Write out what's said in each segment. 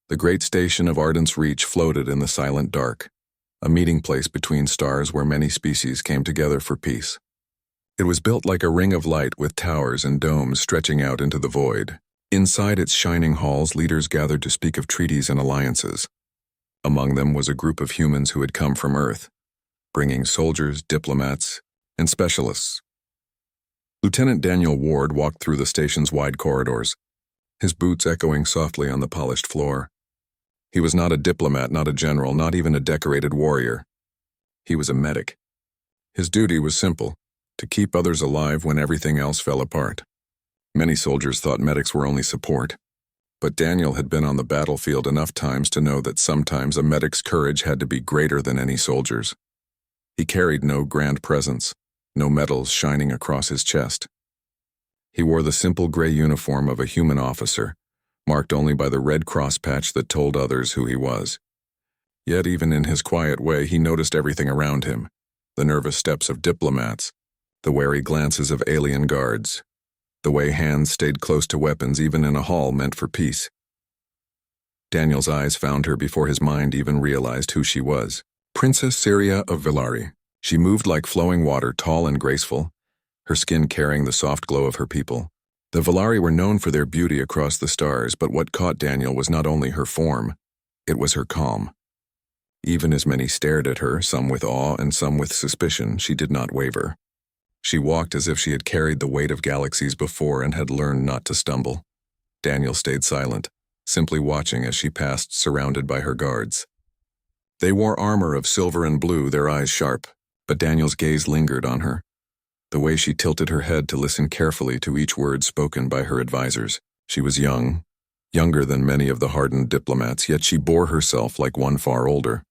The great station of Ardent's Reach floated in the silent dark, a meeting place between stars where many species came together for peace. It was built like a ring of light with towers and domes stretching out into the void. Inside its shining halls, leaders gathered to speak of treaties and alliances. Among them was a group of humans who had come from Earth, bringing soldiers, diplomats, and specialists. Lieutenant Daniel Ward walked through the station's wide corridors, his boots echoing softly on the polished floor. He was not a diplomat, not a general, not even a decorated warrior. He was a medic. His duty was simple: to keep others alive when everything else fell apart. Many soldiers thought medics were only support, but Daniel had been on the battlefield enough times to know that sometimes a medic's courage had to be greater than any soldier's. He carried no grand presence, no medals shining across his chest. He wore the simple gray uniform of a human officer, marked only by the red cross patch that told others who he was. Yet even in his quiet way, he noticed everything around him: the nervous steps of diplomats, the wary glances of alien guards, the way hands stayed close to weapons even in a hall meant for peace. Daniel's eyes found her before his mind even realized who she was. Princess Syria of Villari. She moved like flowing water, tall and graceful, her skin carrying the soft glow of her people. The Villari were known for their beauty across the stars, but what caught Daniel was not only her form, it was her calm. Even as many stared at her, some with awe and some with suspicion, she did not waver. She walked as if she had carried the weight of galaxies before and had learned not to stumble. Daniel stayed silent, simply watching as she passed, surrounded by her guards. They wore armor of silver and blue, their eyes sharp, but Daniel's gaze lingered on her, the way she tilted her head to listen carefully to each word spoken by her advisors. She was young, younger than many of the hardened diplomats, yet she bore herself like one far older.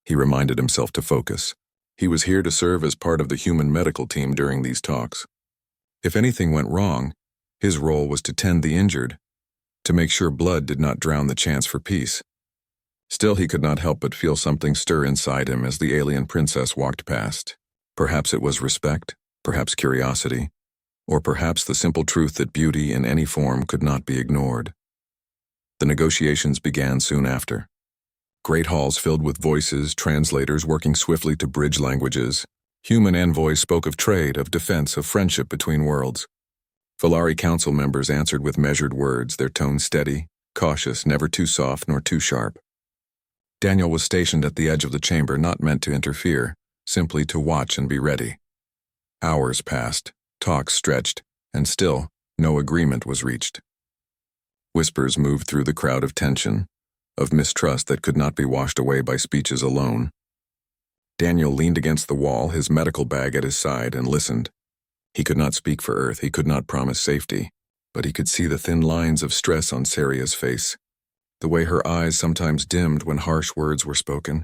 He reminded himself to focus. He was here to serve as part of the human medical team during these talks. If anything went wrong, his role was to tend the injured, to make sure blood did not drown the chance for peace. Still, he could not help but feel something stir inside him as the alien princess walked past. Perhaps it was respect, perhaps curiosity, or perhaps the simple truth that beauty in any form could not be ignored. The negotiations began soon after. Great halls filled with voices, translators working swiftly to bridge languages. Human envoys spoke of trade, of defense, of friendship between worlds. Villari council members answered with measured words, their tone steady, cautious, never too soft nor too sharp. Daniel was stationed at the edge of the chamber, not meant to interfere, simply to watch and be ready. Hours passed, talks stretched, and still, no agreement was reached. Whispers moved through the crowd of tension, of mistrust that could not be washed away by speeches alone. Daniel leaned against the wall, his medical bag at his side, and listened. He could not speak for Earth, he could not promise safety, but he could see the thin lines of stress on Syria's face, the way her eyes sometimes dimmed when harsh words were spoken.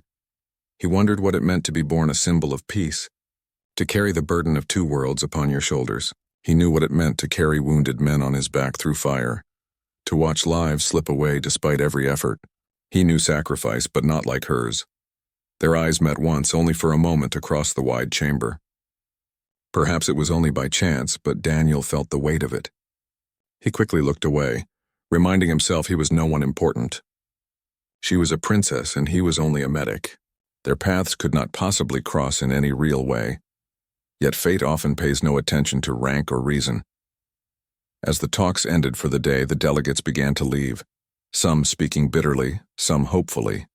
He wondered what it meant to be born a symbol of peace, to carry the burden of two worlds upon your shoulders. He knew what it meant to carry wounded men on his back through fire, to watch lives slip away despite every effort. He knew sacrifice, but not like hers. Their eyes met once, only for a moment, across the wide chamber. Perhaps it was only by chance, but Daniel felt the weight of it. He quickly looked away, reminding himself he was no one important. She was a princess, and he was only a medic. Their paths could not possibly cross in any real way. Yet fate often pays no attention to rank or reason. As the talks ended for the day, the delegates began to leave, some speaking bitterly, some hopefully.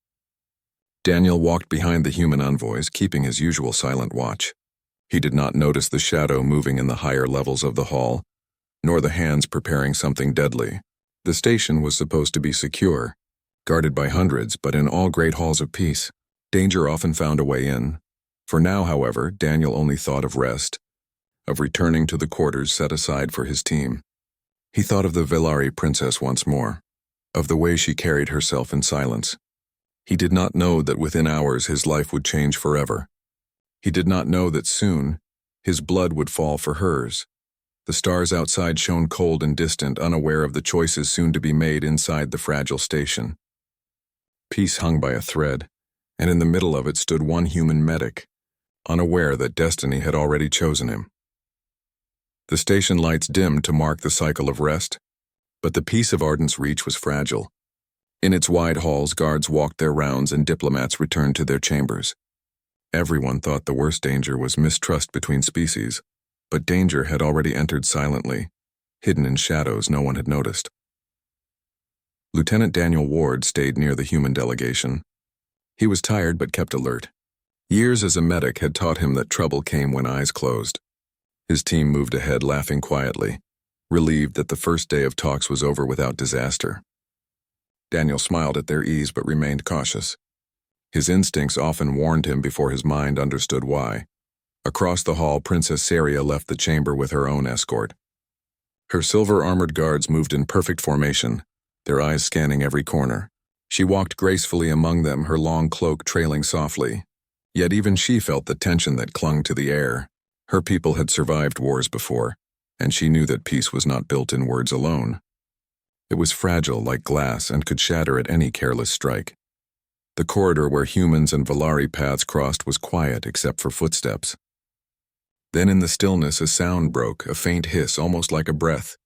Daniel walked behind the human envoys, keeping his usual silent watch. He did not notice the shadow moving in the higher levels of the hall, nor the hands preparing something deadly. The station was supposed to be secure, guarded by hundreds, but in all great halls of peace, danger often found a way in. For now, however, Daniel only thought of rest, of returning to the quarters set aside for his team. He thought of the Villari princess once more, of the way she carried herself in silence. He did not know that within hours his life would change forever. He did not know that soon his blood would fall for hers. The stars outside shone cold and distant, unaware of the choices soon to be made inside the fragile station. Peace hung by a thread, and in the middle of it stood one human medic, unaware that destiny had already chosen him. The station lights dimmed to mark the cycle of rest, but the peace of Ardent's Reach was fragile. In its wide halls, guards walked their rounds and diplomats returned to their chambers. Everyone thought the worst danger was mistrust between species, but danger had already entered silently, hidden in shadows no one had noticed. Lieutenant Daniel Ward stayed near the human delegation. He was tired but kept alert. Years as a medic had taught him that trouble came when eyes closed. His team moved ahead laughing quietly, relieved that the first day of talks was over without disaster. Daniel smiled at their ease but remained cautious. His instincts often warned him before his mind understood why. Across the hall, Princess Saria left the chamber with her own escort. Her silver-armored guards moved in perfect formation, their eyes scanning every corner. She walked gracefully among them, her long cloak trailing softly. Yet even she felt the tension that clung to the air. Her people had survived wars before, and she knew that peace was not built in words alone. It was fragile like glass and could shatter at any careless strike. The corridor where humans and Valari paths crossed was quiet except for footsteps. Then in the stillness a sound broke, a faint hiss, almost like a breath.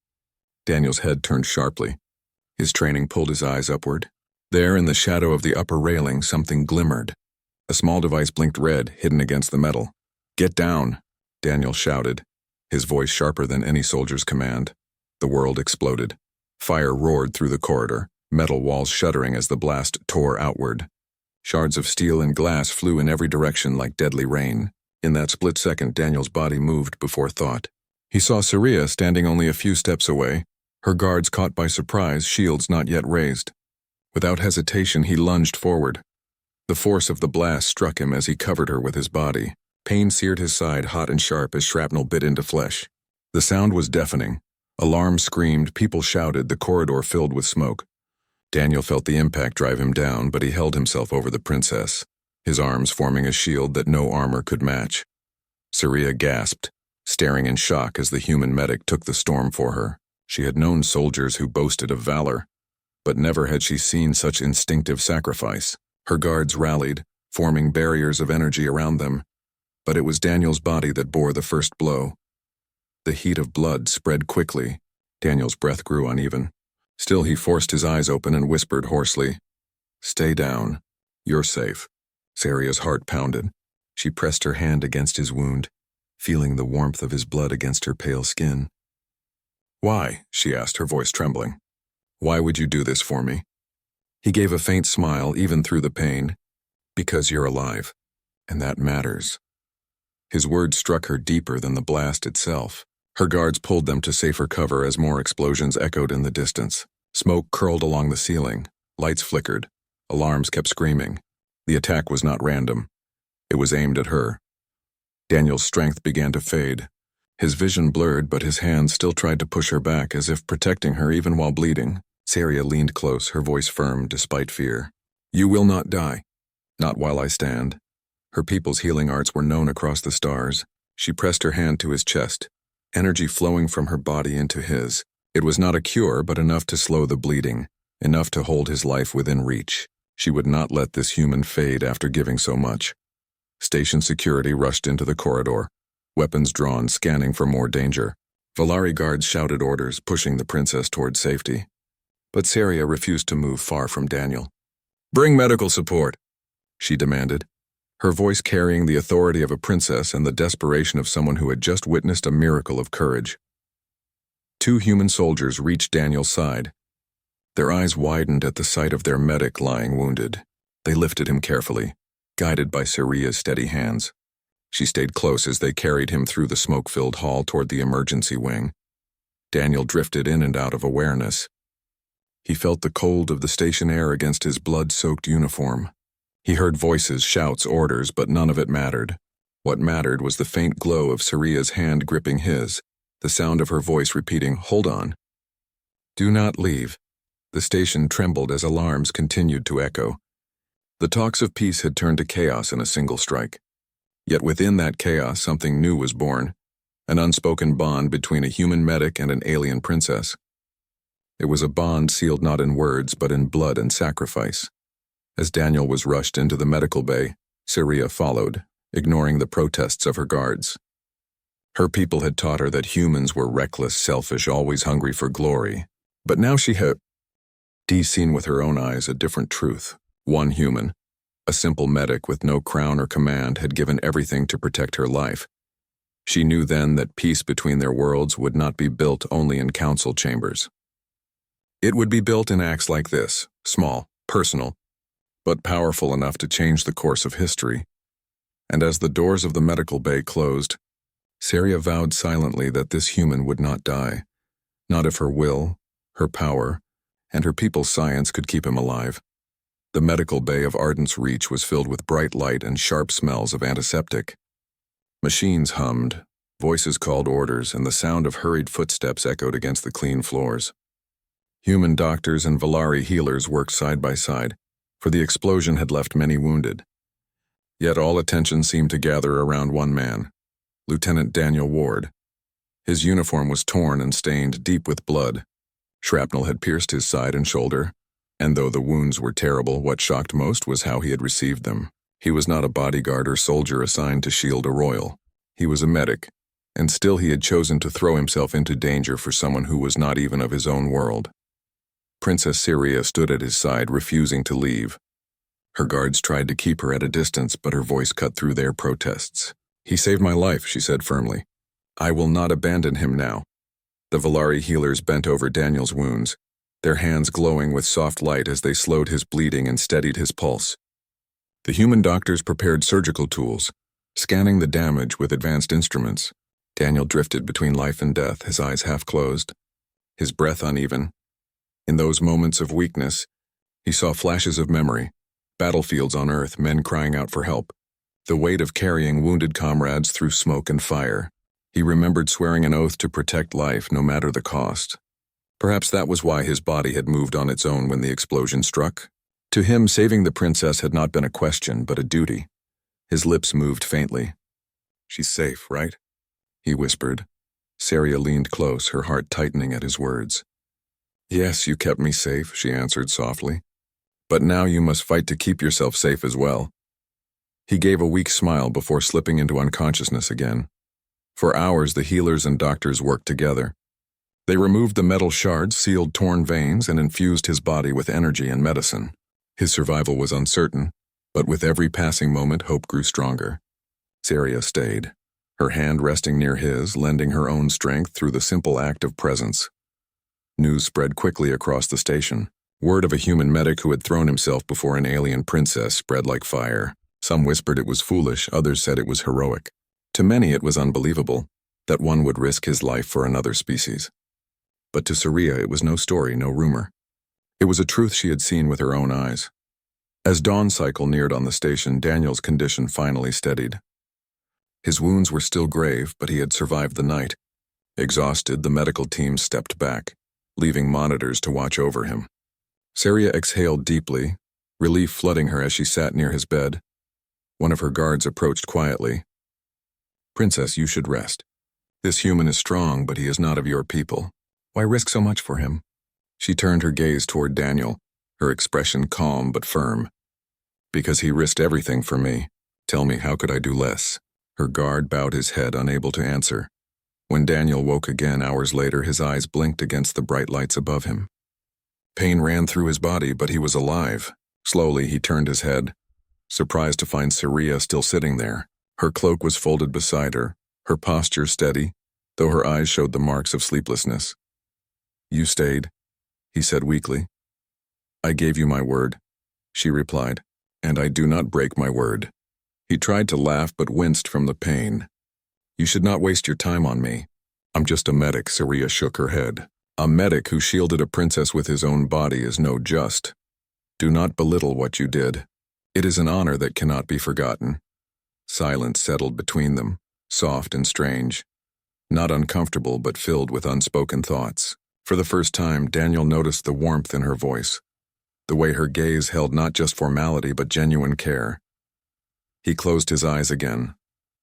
Daniel's head turned sharply. His training pulled his eyes upward. There in the shadow of the upper railing something glimmered. A small device blinked red, hidden against the metal. "Get down," Daniel shouted, his voice sharper than any soldier's command. The world exploded. Fire roared through the corridor, metal walls shuddering as the blast tore outward. Shards of steel and glass flew in every direction like deadly rain. In that split second, Daniel's body moved before thought. He saw Saria standing only a few steps away, her guards caught by surprise, shields not yet raised. Without hesitation, he lunged forward. The force of the blast struck him as he covered her with his body. Pain seared his side hot and sharp as shrapnel bit into flesh. The sound was deafening. Alarms screamed, people shouted, the corridor filled with smoke. Daniel felt the impact drive him down, but he held himself over the princess, his arms forming a shield that no armor could match. Saria gasped, staring in shock as the human medic took the storm for her. She had known soldiers who boasted of valor, but never had she seen such instinctive sacrifice. Her guards rallied, forming barriers of energy around them, but it was Daniel's body that bore the first blow. The heat of blood spread quickly. Daniel's breath grew uneven. Still, he forced his eyes open and whispered hoarsely, "Stay down. You're safe." Saria's heart pounded. She pressed her hand against his wound, feeling the warmth of his blood against her pale skin. "Why?" she asked, her voice trembling. "Why would you do this for me?" He gave a faint smile, even through the pain. "Because you're alive, and that matters." His words struck her deeper than the blast itself. Her guards pulled them to safer cover as more explosions echoed in the distance. Smoke curled along the ceiling. Lights flickered. Alarms kept screaming. The attack was not random. It was aimed at her. Daniel's strength began to fade. His vision blurred, but his hands still tried to push her back, as if protecting her even while bleeding. Saria leaned close, her voice firm despite fear. "You will not die. Not while I stand." Her people's healing arts were known across the stars. She pressed her hand to his chest, energy flowing from her body into his. It was not a cure, but enough to slow the bleeding, enough to hold his life within reach. She would not let this human fade after giving so much. Station security rushed into the corridor, weapons drawn, scanning for more danger. Valari guards shouted orders, pushing the princess toward safety. But Saria refused to move far from Daniel. "Bring medical support," she demanded, her voice carrying the authority of a princess and the desperation of someone who had just witnessed a miracle of courage. 2 human soldiers reached Daniel's side. Their eyes widened at the sight of their medic lying wounded. They lifted him carefully, guided by Saria's steady hands. She stayed close as they carried him through the smoke-filled hall toward the emergency wing. Daniel drifted in and out of awareness. He felt the cold of the station air against his blood-soaked uniform. He heard voices, shouts, orders, but none of it mattered. What mattered was the faint glow of Saria's hand gripping his, the sound of her voice repeating, "Hold on. Do not leave." The station trembled as alarms continued to echo. The talks of peace had turned to chaos in a single strike. Yet within that chaos, something new was born, an unspoken bond between a human medic and an alien princess. It was a bond sealed not in words, but in blood and sacrifice. As Daniel was rushed into the medical bay, Saria followed, ignoring the protests of her guards. Her people had taught her that humans were reckless, selfish, always hungry for glory. But now she had... Dee seen with her own eyes a different truth. One human, a simple medic with no crown or command, had given everything to protect her life. She knew then that peace between their worlds would not be built only in council chambers. It would be built in acts like this, small, personal, but powerful enough to change the course of history. And as the doors of the medical bay closed, Saria vowed silently that this human would not die, not if her will, her power, and her people's science could keep him alive. The medical bay of Ardent's Reach was filled with bright light and sharp smells of antiseptic. Machines hummed, voices called orders, and the sound of hurried footsteps echoed against the clean floors. Human doctors and Valari healers worked side by side, for the explosion had left many wounded. Yet all attention seemed to gather around one man, Lieutenant Daniel Ward. His uniform was torn and stained deep with blood. Shrapnel had pierced his side and shoulder, and though the wounds were terrible, what shocked most was how he had received them. He was not a bodyguard or soldier assigned to shield a royal. He was a medic, and still he had chosen to throw himself into danger for someone who was not even of his own world. Princess Syria stood at his side, refusing to leave. Her guards tried to keep her at a distance, but her voice cut through their protests. "He saved my life," she said firmly. "I will not abandon him now." The Valari healers bent over Daniel's wounds, their hands glowing with soft light as they slowed his bleeding and steadied his pulse. The human doctors prepared surgical tools, scanning the damage with advanced instruments. Daniel drifted between life and death, his eyes half closed, his breath uneven. In those moments of weakness, he saw flashes of memory, battlefields on Earth, men crying out for help, the weight of carrying wounded comrades through smoke and fire. He remembered swearing an oath to protect life no matter the cost. Perhaps that was why his body had moved on its own when the explosion struck. To him, saving the princess had not been a question, but a duty. His lips moved faintly. "She's safe, right?" he whispered. Saria leaned close, her heart tightening at his words. "Yes, you kept me safe," she answered softly. "But now you must fight to keep yourself safe as well." He gave a weak smile before slipping into unconsciousness again. For hours, the healers and doctors worked together. They removed the metal shards, sealed torn veins, and infused his body with energy and medicine. His survival was uncertain, but with every passing moment, hope grew stronger. Saria stayed, her hand resting near his, lending her own strength through the simple act of presence. News spread quickly across the station. Word of a human medic who had thrown himself before an alien princess spread like fire. Some whispered it was foolish, others said it was heroic. To many it was unbelievable that one would risk his life for another species. But to Saria it was no story, no rumor. It was a truth she had seen with her own eyes. As dawn cycle neared on the station, Daniel's condition finally steadied. His wounds were still grave, but he had survived the night. Exhausted, the medical team stepped back, leaving monitors to watch over him. Saria exhaled deeply, relief flooding her as she sat near his bed. One of her guards approached quietly. "Princess, you should rest. This human is strong, but he is not of your people. Why risk so much for him?" She turned her gaze toward Daniel, her expression calm but firm. "Because he risked everything for me. Tell me, how could I do less?" Her guard bowed his head, unable to answer. When Daniel woke again hours later, his eyes blinked against the bright lights above him. Pain ran through his body, but he was alive. Slowly, he turned his head, surprised to find Saria still sitting there. Her cloak was folded beside her, her posture steady, though her eyes showed the marks of sleeplessness. "You stayed," he said weakly. "I gave you my word," she replied, "and I do not break my word." He tried to laugh but winced from the pain. "You should not waste your time on me. I'm just a medic," Saria shook her head. "A medic who shielded a princess with his own body is no just. Do not belittle what you did. It is an honor that cannot be forgotten." Silence settled between them, soft and strange. Not uncomfortable, but filled with unspoken thoughts. For the first time, Daniel noticed the warmth in her voice, the way her gaze held not just formality but genuine care. He closed his eyes again,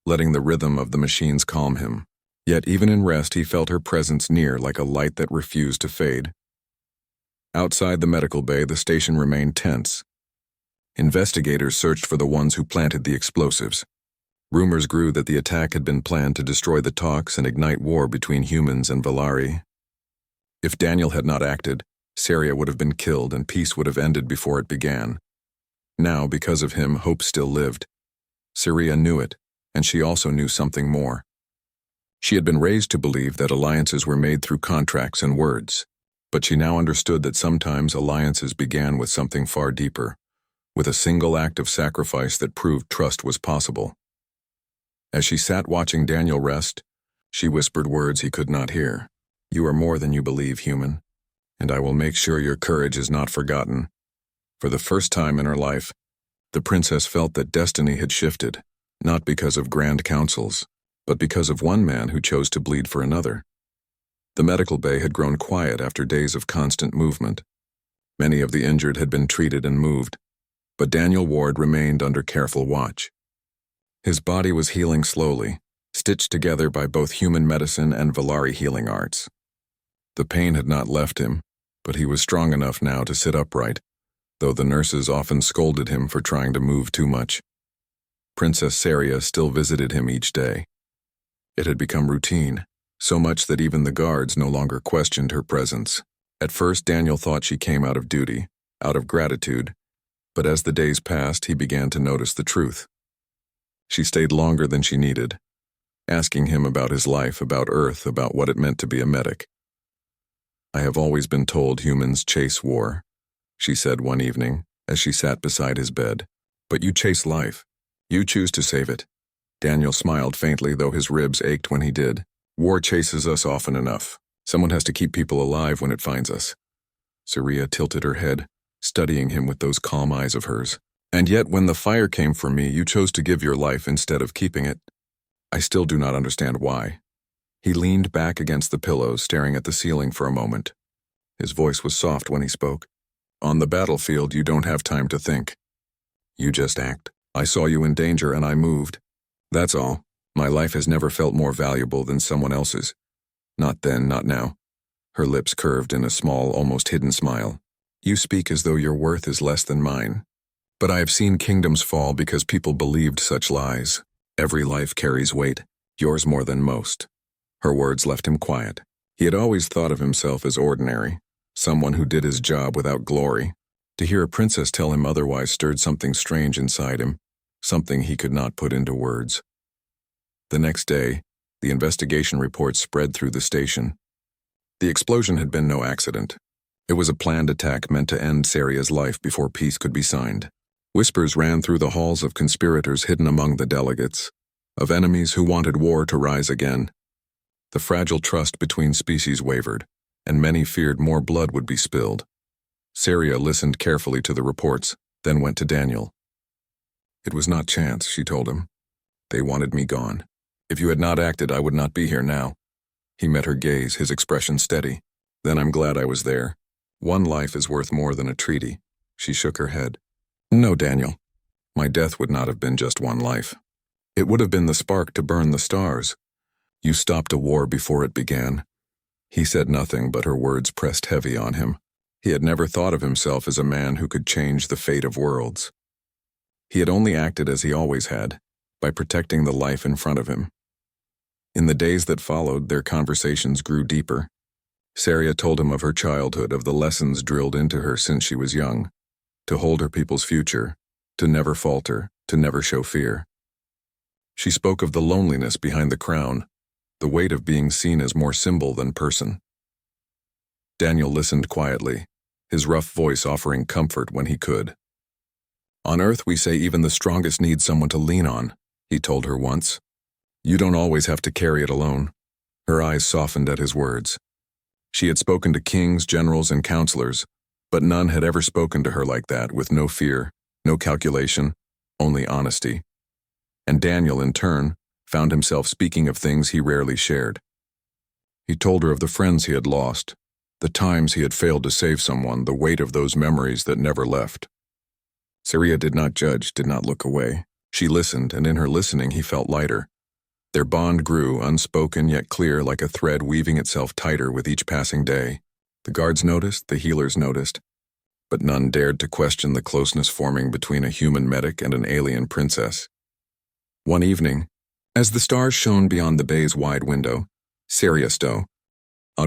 letting the rhythm of the machines calm him. Yet even in rest, he felt her presence near like a light that refused to fade. Outside the medical bay, the station remained tense. Investigators searched for the ones who planted the explosives. Rumors grew that the attack had been planned to destroy the talks and ignite war between humans and Valari. If Daniel had not acted, Saria would have been killed and peace would have ended before it began. Now, because of him, hope still lived. Saria knew it, and she also knew something more. She had been raised to believe that alliances were made through contracts and words, but she now understood that sometimes alliances began with something far deeper, with a single act of sacrifice that proved trust was possible. As she sat watching Daniel rest, she whispered words he could not hear. "You are more than you believe, human, and I will make sure your courage is not forgotten." For the first time in her life, the princess felt that destiny had shifted, not because of grand councils, but because of one man who chose to bleed for another. The medical bay had grown quiet after days of constant movement. Many of the injured had been treated and moved, but Daniel Ward remained under careful watch. His body was healing slowly, stitched together by both human medicine and Valari healing arts. The pain had not left him, but he was strong enough now to sit upright, though the nurses often scolded him for trying to move too much. Princess Saria still visited him each day. It had become routine, so much that even the guards no longer questioned her presence. At first, Daniel thought she came out of duty, out of gratitude, but as the days passed, he began to notice the truth. She stayed longer than she needed, asking him about his life, about Earth, about what it meant to be a medic. "I have always been told humans chase war," she said one evening as she sat beside his bed. "But you chase life. You choose to save it." Daniel smiled faintly, though his ribs ached when he did. "War chases us often enough. Someone has to keep people alive when it finds us." Saria tilted her head, studying him with those calm eyes of hers. "And yet when the fire came for me, you chose to give your life instead of keeping it. I still do not understand why." He leaned back against the pillows, staring at the ceiling for a moment. His voice was soft when he spoke. "On the battlefield, you don't have time to think. You just act. I saw you in danger and I moved. That's all. My life has never felt more valuable than someone else's. Not then, not now." Her lips curved in a small, almost hidden smile. "You speak as though your worth is less than mine. But I have seen kingdoms fall because people believed such lies. Every life carries weight, yours more than most." Her words left him quiet. He had always thought of himself as ordinary, someone who did his job without glory. To hear a princess tell him otherwise stirred something strange inside him, something he could not put into words. The next day, the investigation report spread through the station. The explosion had been no accident. It was a planned attack meant to end Saria's life before peace could be signed. Whispers ran through the halls of conspirators hidden among the delegates, of enemies who wanted war to rise again. The fragile trust between species wavered, and many feared more blood would be spilled. Saria listened carefully to the reports, then went to Daniel. "It was not chance," she told him. "They wanted me gone. If you had not acted, I would not be here now." He met her gaze, his expression steady. "Then I'm glad I was there. One life is worth more than a treaty." She shook her head. "No, Daniel. My death would not have been just one life. It would have been the spark to burn the stars. You stopped a war before it began." He said nothing, but her words pressed heavy on him. He had never thought of himself as a man who could change the fate of worlds. He had only acted as he always had, by protecting the life in front of him. In the days that followed, their conversations grew deeper. Saria told him of her childhood, of the lessons drilled into her since she was young. To hold her people's future, to never falter, to never show fear. She spoke of the loneliness behind the crown, the weight of being seen as more symbol than person. Daniel listened quietly, his rough voice offering comfort when he could. "On Earth, we say even the strongest need someone to lean on," he told her once. "You don't always have to carry it alone." Her eyes softened at his words. She had spoken to kings, generals, and counselors, but none had ever spoken to her like that, with no fear, no calculation, only honesty. And Daniel, in turn, found himself speaking of things he rarely shared. He told her of the friends he had lost, the times he had failed to save someone, the weight of those memories that never left. Saria did not judge, did not look away. She listened, and in her listening he felt lighter. Their bond grew, unspoken yet clear, like a thread weaving itself tighter with each passing day. The guards noticed, the healers noticed, but none dared to question the closeness forming between a human medic and an alien princess. One evening, as the stars shone beyond the bay's wide window, Saria stood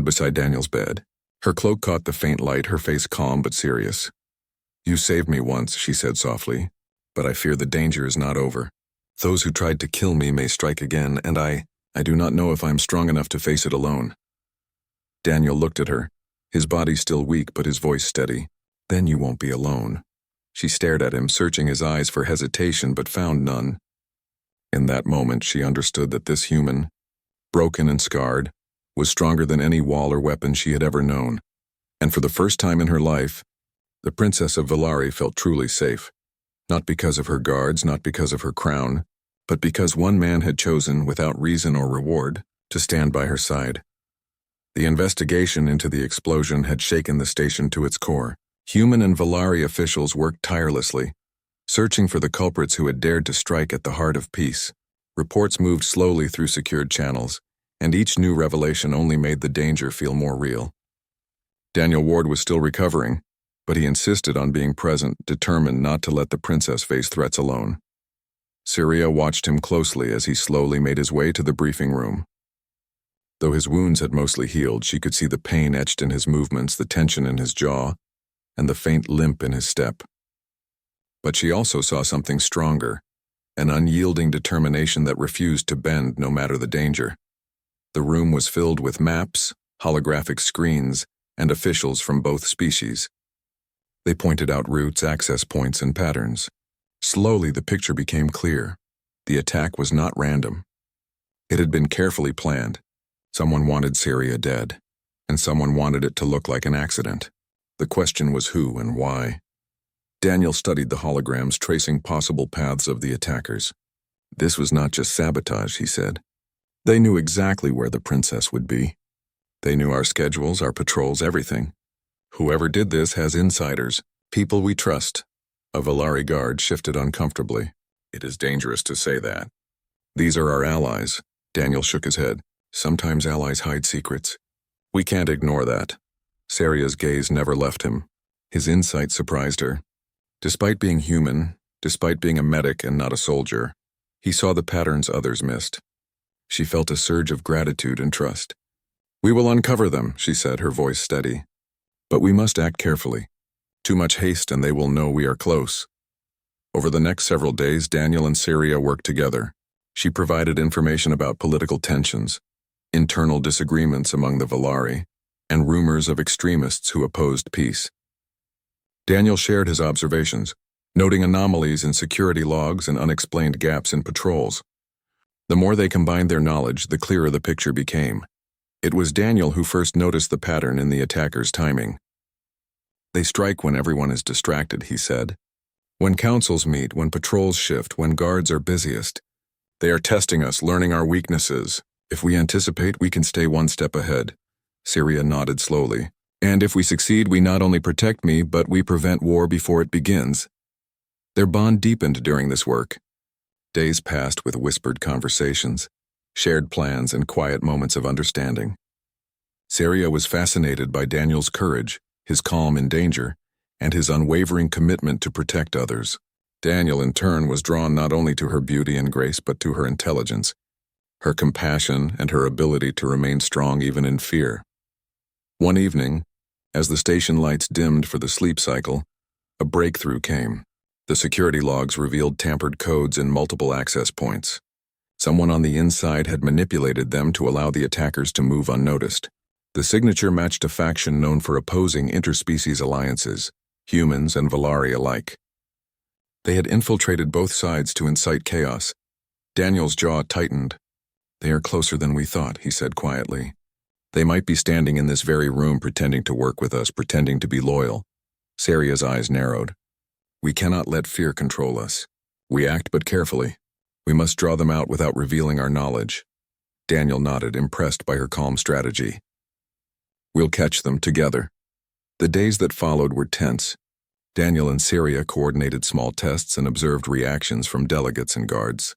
beside Daniel's bed. Her cloak caught the faint light, her face calm but serious. "You saved me once," she said softly, "but I fear the danger is not over. Those who tried to kill me may strike again, and I do not know if I am strong enough to face it alone." Daniel looked at her, his body still weak but his voice steady. "Then you won't be alone." She stared at him, searching his eyes for hesitation but found none. In that moment, she understood that this human, broken and scarred, was stronger than any wall or weapon she had ever known. And for the first time in her life, the Princess of Vallari felt truly safe. Not because of her guards, not because of her crown, but because one man had chosen, without reason or reward, to stand by her side. The investigation into the explosion had shaken the station to its core. Human and Vallari officials worked tirelessly, searching for the culprits who had dared to strike at the heart of peace. Reports moved slowly through secured channels, and each new revelation only made the danger feel more real. Daniel Ward was still recovering, but he insisted on being present, determined not to let the princess face threats alone. Syria watched him closely as he slowly made his way to the briefing room. Though his wounds had mostly healed, she could see the pain etched in his movements, the tension in his jaw, and the faint limp in his step. But she also saw something stronger, an unyielding determination that refused to bend no matter the danger. The room was filled with maps, holographic screens, and officials from both species. They pointed out routes, access points, and patterns. Slowly, the picture became clear. The attack was not random. It had been carefully planned. Someone wanted Syria dead, and someone wanted it to look like an accident. The question was who and why. Daniel studied the holograms, tracing possible paths of the attackers. This was not just sabotage, he said. They knew exactly where the princess would be. They knew our schedules, our patrols, everything. Whoever did this has insiders, people we trust. A Vallari guard shifted uncomfortably. "It is dangerous to say that. These are our allies." Daniel shook his head. "Sometimes allies hide secrets. We can't ignore that." Syria's gaze never left him. His insight surprised her. Despite being human, despite being a medic and not a soldier, he saw the patterns others missed. She felt a surge of gratitude and trust. "We will uncover them," she said, her voice steady. "But we must act carefully. Too much haste and they will know we are close." Over the next several days, Daniel and Syria worked together. She provided information about political tensions, internal disagreements among the Vallari, and rumors of extremists who opposed peace. Daniel shared his observations, noting anomalies in security logs and unexplained gaps in patrols. The more they combined their knowledge, the clearer the picture became. It was Daniel who first noticed the pattern in the attackers' timing. "They strike when everyone is distracted," he said. "When councils meet, when patrols shift, when guards are busiest. They are testing us, learning our weaknesses. If we anticipate, we can stay one step ahead." Syria nodded slowly. "And if we succeed, we not only protect me, but we prevent war before it begins." Their bond deepened during this work. Days passed with whispered conversations, shared plans, and quiet moments of understanding. Syria was fascinated by Daniel's courage, his calm in danger, and his unwavering commitment to protect others. Daniel, in turn, was drawn not only to her beauty and grace, but to her intelligence, her compassion, and her ability to remain strong even in fear. One evening, as the station lights dimmed for the sleep cycle, a breakthrough came. The security logs revealed tampered codes in multiple access points. Someone on the inside had manipulated them to allow the attackers to move unnoticed. The signature matched a faction known for opposing interspecies alliances, humans and Vallari alike. They had infiltrated both sides to incite chaos. Daniel's jaw tightened. "They are closer than we thought," he said quietly. "They might be standing in this very room pretending to work with us, pretending to be loyal." Syria's eyes narrowed. "We cannot let fear control us. We act but carefully. We must draw them out without revealing our knowledge." Daniel nodded, impressed by her calm strategy. "We'll catch them together." The days that followed were tense. Daniel and Syria coordinated small tests and observed reactions from delegates and guards.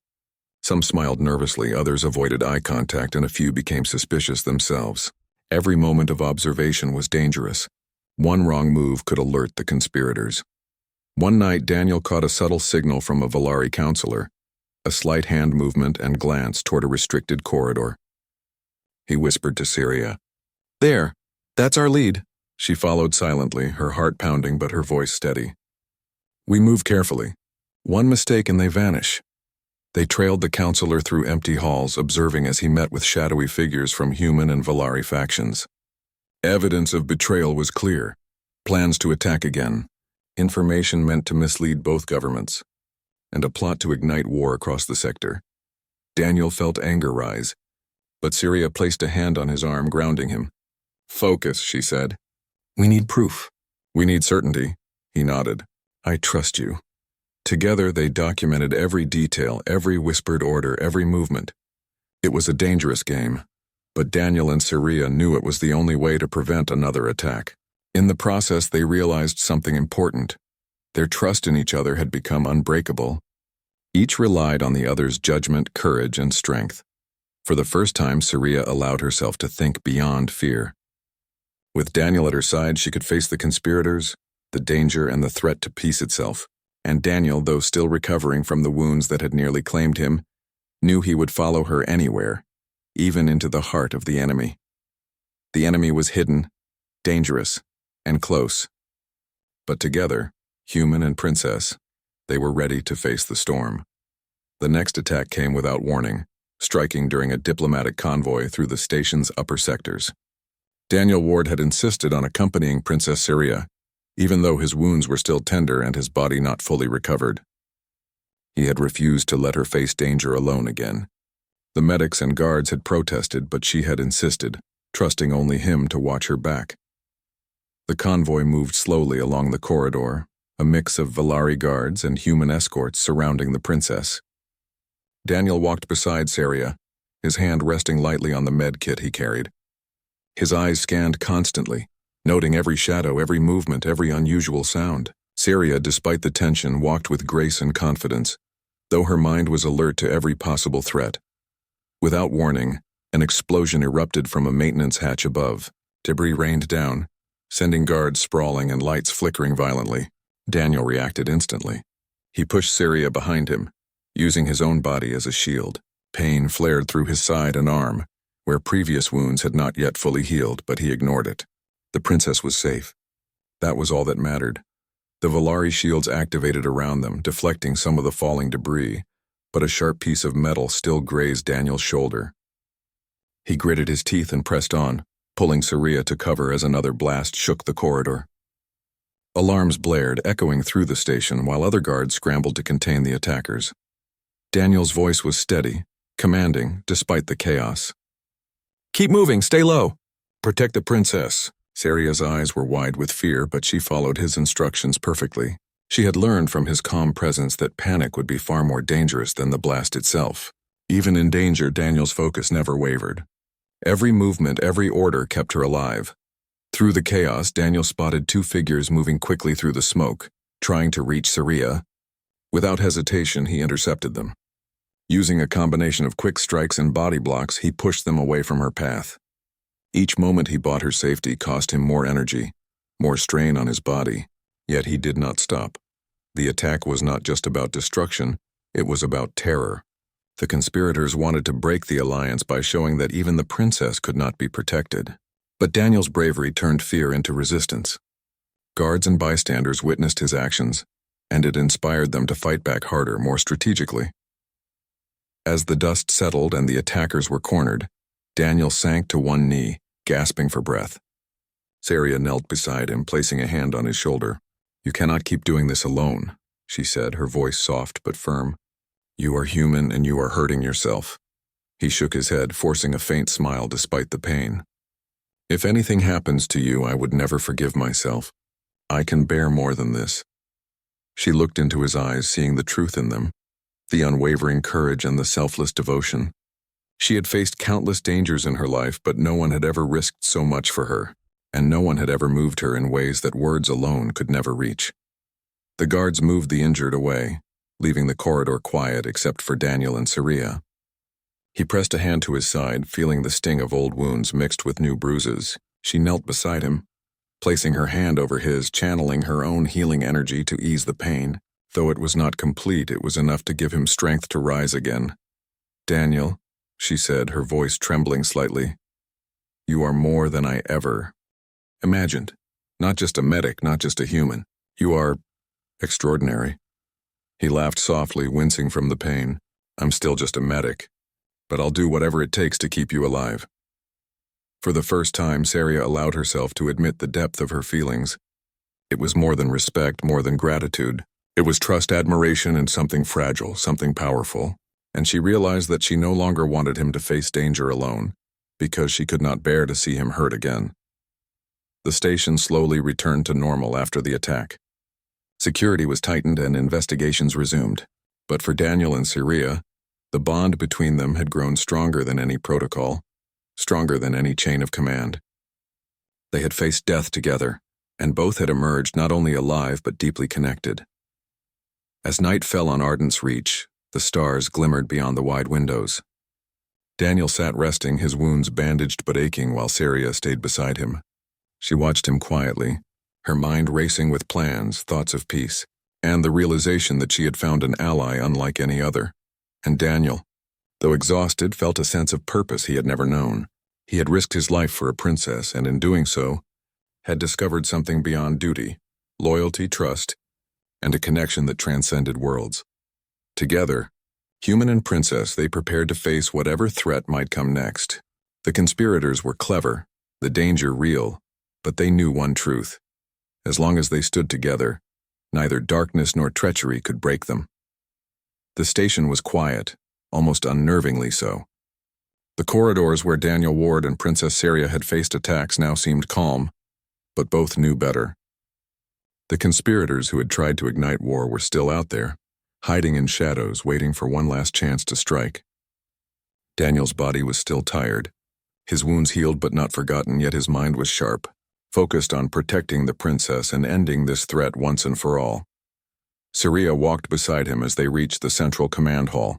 Some smiled nervously, others avoided eye contact, and a few became suspicious themselves. Every moment of observation was dangerous. One wrong move could alert the conspirators. One night, Daniel caught a subtle signal from a Vallari counselor, a slight hand movement and glance toward a restricted corridor. He whispered to Syria, "There, that's our lead." She followed silently, her heart pounding but her voice steady. We move carefully. One mistake and they vanish. They trailed the counselor through empty halls, observing as he met with shadowy figures from human and Valari factions. Evidence of betrayal was clear. Plans to attack again. Information meant to mislead both governments. And a plot to ignite war across the sector. Daniel felt anger rise, but Syria placed a hand on his arm, grounding him. Focus, she said. We need proof. We need certainty. He nodded. I trust you. Together they documented every detail, every whispered order, every movement. It was a dangerous game, but Daniel and Syria knew it was the only way to prevent another attack. In the process, they realized something important. Their trust in each other had become unbreakable. Each relied on the other's judgment, courage, and strength. For the first time, Syria allowed herself to think beyond fear. With Daniel at her side, she could face the conspirators, the danger, and the threat to peace itself. And Daniel, though still recovering from the wounds that had nearly claimed him, knew he would follow her anywhere, even into the heart of the enemy. The enemy was hidden, dangerous, and close. But together, human and princess, they were ready to face the storm. The next attack came without warning, striking during a diplomatic convoy through the station's upper sectors. Daniel Ward had insisted on accompanying Princess Syria, even though his wounds were still tender and his body not fully recovered. He had refused to let her face danger alone again. The medics and guards had protested, but she had insisted, trusting only him to watch her back. The convoy moved slowly along the corridor, a mix of Valari guards and human escorts surrounding the princess. Daniel walked beside Syria, his hand resting lightly on the med kit he carried. His eyes scanned constantly, noting every shadow, every movement, every unusual sound. Syria, despite the tension, walked with grace and confidence, though her mind was alert to every possible threat. Without warning, an explosion erupted from a maintenance hatch above. Debris rained down, sending guards sprawling and lights flickering violently. Daniel reacted instantly. He pushed Syria behind him, using his own body as a shield. Pain flared through his side and arm, where previous wounds had not yet fully healed, but he ignored it. The princess was safe. That was all that mattered. The Valari shields activated around them, deflecting some of the falling debris, but a sharp piece of metal still grazed Daniel's shoulder. He gritted his teeth and pressed on, pulling Syria to cover as another blast shook the corridor. Alarms blared, echoing through the station, while other guards scrambled to contain the attackers. Daniel's voice was steady, commanding, despite the chaos. Keep moving, stay low. Protect the princess. Syria's eyes were wide with fear, but she followed his instructions perfectly. She had learned from his calm presence that panic would be far more dangerous than the blast itself. Even in danger, Daniel's focus never wavered. Every movement, every order kept her alive. Through the chaos, Daniel spotted two figures moving quickly through the smoke, trying to reach Syria. Without hesitation, he intercepted them. Using a combination of quick strikes and body blocks, he pushed them away from her path. Each moment he bought her safety cost him more energy, more strain on his body, yet he did not stop. The attack was not just about destruction, it was about terror. The conspirators wanted to break the alliance by showing that even the princess could not be protected. But Daniel's bravery turned fear into resistance. Guards and bystanders witnessed his actions, and it inspired them to fight back harder, more strategically. As the dust settled and the attackers were cornered, Daniel sank to one knee, gasping for breath. Syria knelt beside him, placing a hand on his shoulder. You cannot keep doing this alone, she said, her voice soft but firm. You are human and you are hurting yourself. He shook his head, forcing a faint smile despite the pain. If anything happens to you, I would never forgive myself. I can bear more than this. She looked into his eyes, seeing the truth in them, the unwavering courage and the selfless devotion. She had faced countless dangers in her life, but no one had ever risked so much for her, and no one had ever moved her in ways that words alone could never reach. The guards moved the injured away, leaving the corridor quiet except for Daniel and Syria. He pressed a hand to his side, feeling the sting of old wounds mixed with new bruises. She knelt beside him, placing her hand over his, channeling her own healing energy to ease the pain. Though it was not complete, it was enough to give him strength to rise again. Daniel, she said, her voice trembling slightly, you are more than I ever imagined. Not just a medic, not just a human. You are extraordinary. He laughed softly, wincing from the pain. I'm still just a medic, but I'll do whatever it takes to keep you alive. For the first time, Saria allowed herself to admit the depth of her feelings. It was more than respect, more than gratitude. It was trust, admiration, and something fragile, something powerful. And she realized that she no longer wanted him to face danger alone, because she could not bear to see him hurt again. The station slowly returned to normal after the attack. Security was tightened and investigations resumed. But for Daniel and Saria, the bond between them had grown stronger than any protocol, stronger than any chain of command. They had faced death together, and both had emerged not only alive but deeply connected. As night fell on Ardent's Reach, the stars glimmered beyond the wide windows. Daniel sat resting, his wounds bandaged but aching, while Saria stayed beside him. She watched him quietly, her mind racing with plans, thoughts of peace, and the realization that she had found an ally unlike any other. And Daniel, though exhausted, felt a sense of purpose he had never known. He had risked his life for a princess, and in doing so, had discovered something beyond duty, loyalty, trust, and a connection that transcended worlds. Together, human and princess, they prepared to face whatever threat might come next. The conspirators were clever, the danger real, but they knew one truth. As long as they stood together, neither darkness nor treachery could break them. The station was quiet, almost unnervingly so. The corridors where Daniel Ward and Princess Saria had faced attacks now seemed calm, but both knew better. The conspirators who had tried to ignite war were still out there, hiding in shadows, waiting for one last chance to strike. Daniel's body was still tired, his wounds healed but not forgotten, yet his mind was sharp, focused on protecting the princess and ending this threat once and for all. Saria walked beside him as they reached the central command hall.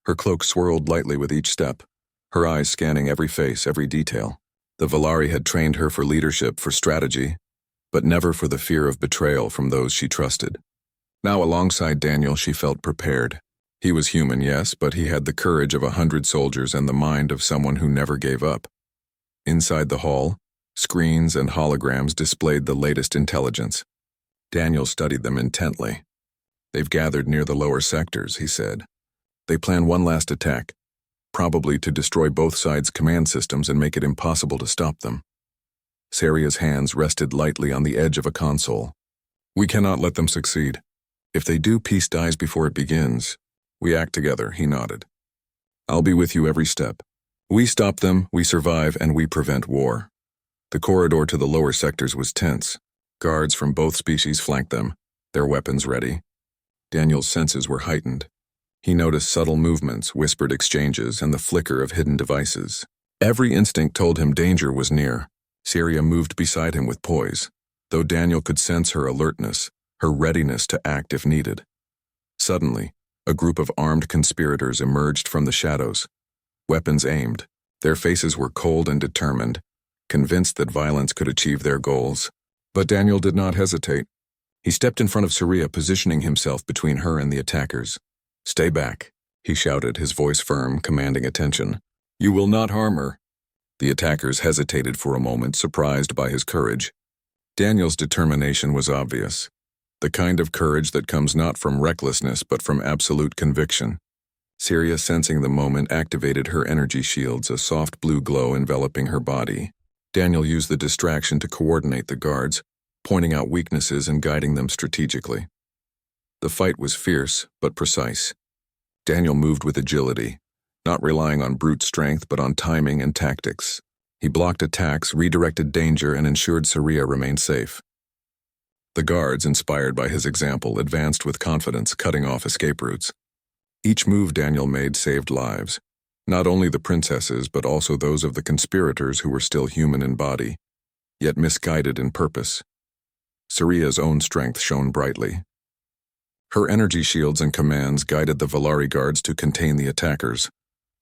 Her cloak swirled lightly with each step, her eyes scanning every face, every detail. The Valari had trained her for leadership, for strategy, but never for the fear of betrayal from those she trusted. Now alongside Daniel, she felt prepared. He was human, yes, but he had the courage of 100 soldiers and the mind of someone who never gave up. Inside the hall, screens and holograms displayed the latest intelligence. Daniel studied them intently. They've gathered near the lower sectors, he said. They plan one last attack, probably to destroy both sides' command systems and make it impossible to stop them. Saria's hands rested lightly on the edge of a console. We cannot let them succeed. If they do, peace dies before it begins. We act together, he nodded. I'll be with you every step. We stop them, we survive, and we prevent war. The corridor to the lower sectors was tense. Guards from both species flanked them, their weapons ready. Daniel's senses were heightened. He noticed subtle movements, whispered exchanges, and the flicker of hidden devices. Every instinct told him danger was near. Saria moved beside him with poise, though Daniel could sense her alertness, her readiness to act if needed. Suddenly, a group of armed conspirators emerged from the shadows, weapons aimed. Their faces were cold and determined, convinced that violence could achieve their goals. But Daniel did not hesitate. He stepped in front of Saria, positioning himself between her and the attackers. Stay back, he shouted, his voice firm, commanding attention. You will not harm her. The attackers hesitated for a moment, surprised by his courage. Daniel's determination was obvious, the kind of courage that comes not from recklessness but from absolute conviction. Saria, sensing the moment, activated her energy shields, a soft blue glow enveloping her body. Daniel used the distraction to coordinate the guards, pointing out weaknesses and guiding them strategically. The fight was fierce, but precise. Daniel moved with agility, not relying on brute strength but on timing and tactics. He blocked attacks, redirected danger, and ensured Saria remained safe. The guards, inspired by his example, advanced with confidence, cutting off escape routes. Each move Daniel made saved lives, not only the princesses but also those of the conspirators who were still human in body, yet misguided in purpose. Saria's own strength shone brightly. Her energy shields and commands guided the Valari guards to contain the attackers,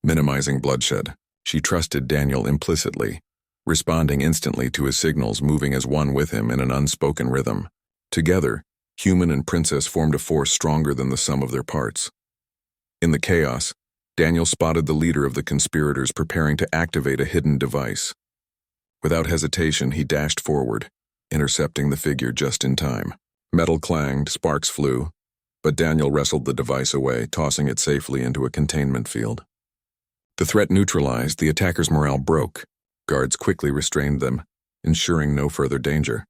minimizing bloodshed. She trusted Daniel implicitly, responding instantly to his signals, moving as one with him in an unspoken rhythm. Together, human and princess formed a force stronger than the sum of their parts. In the chaos, Daniel spotted the leader of the conspirators preparing to activate a hidden device. Without hesitation, he dashed forward, intercepting the figure just in time. Metal clanged, sparks flew, but Daniel wrestled the device away, tossing it safely into a containment field. The threat neutralized, the attackers' morale broke. Guards quickly restrained them, ensuring no further danger.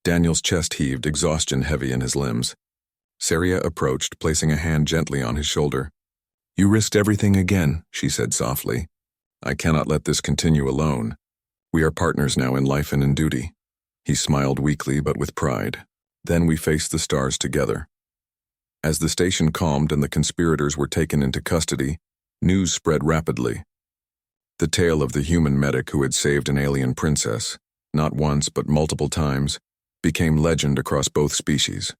Daniel's chest heaved, exhaustion heavy in his limbs. Saria approached, placing a hand gently on his shoulder. "You risked everything again," she said softly. "I cannot let this continue alone. We are partners now in life and in duty." He smiled weakly but with pride. Then we faced the stars together. As the station calmed and the conspirators were taken into custody, news spread rapidly. The tale of the human medic who had saved an alien princess, not once but multiple times, became legend across both species.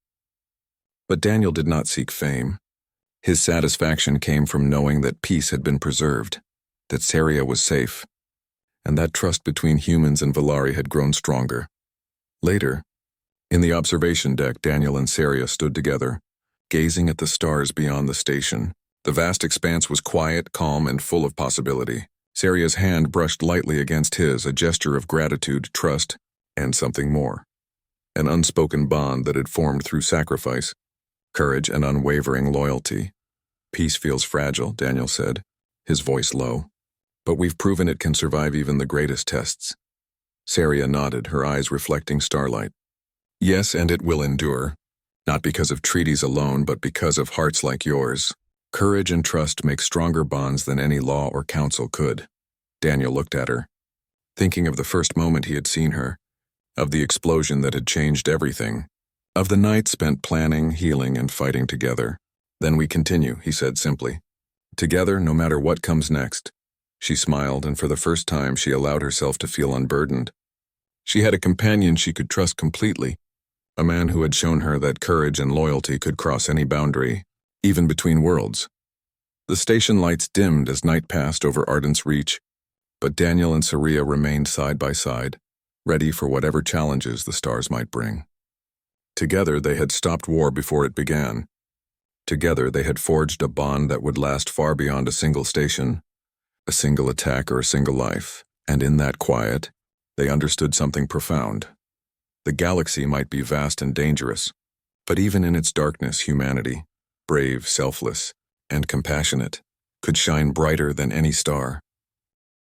But Daniel did not seek fame. His satisfaction came from knowing that peace had been preserved, that Saria was safe, and that trust between humans and Valari had grown stronger. Later, in the observation deck, Daniel and Saria stood together, gazing at the stars beyond the station. The vast expanse was quiet, calm, and full of possibility. Saria's hand brushed lightly against his, a gesture of gratitude, trust, and something more. An unspoken bond that had formed through sacrifice, courage, and unwavering loyalty. "Peace feels fragile," Daniel said, his voice low. "But we've proven it can survive even the greatest tests." Saria nodded, her eyes reflecting starlight. "Yes, and it will endure. Not because of treaties alone, but because of hearts like yours. Courage and trust make stronger bonds than any law or council could." Daniel looked at her, thinking of the first moment he had seen her, of the explosion that had changed everything, of the night spent planning, healing, and fighting together. "Then we continue," he said simply. "Together, no matter what comes next." She smiled, and for the first time she allowed herself to feel unburdened. She had a companion she could trust completely, a man who had shown her that courage and loyalty could cross any boundary, even between worlds. The station lights dimmed as night passed over Ardent's Reach, but Daniel and Saria remained side by side, ready for whatever challenges the stars might bring. Together they had stopped war before it began. Together they had forged a bond that would last far beyond a single station, a single attack, or a single life. And in that quiet, they understood something profound. The galaxy might be vast and dangerous, but even in its darkness, humanity, brave, selfless, and compassionate, could shine brighter than any star.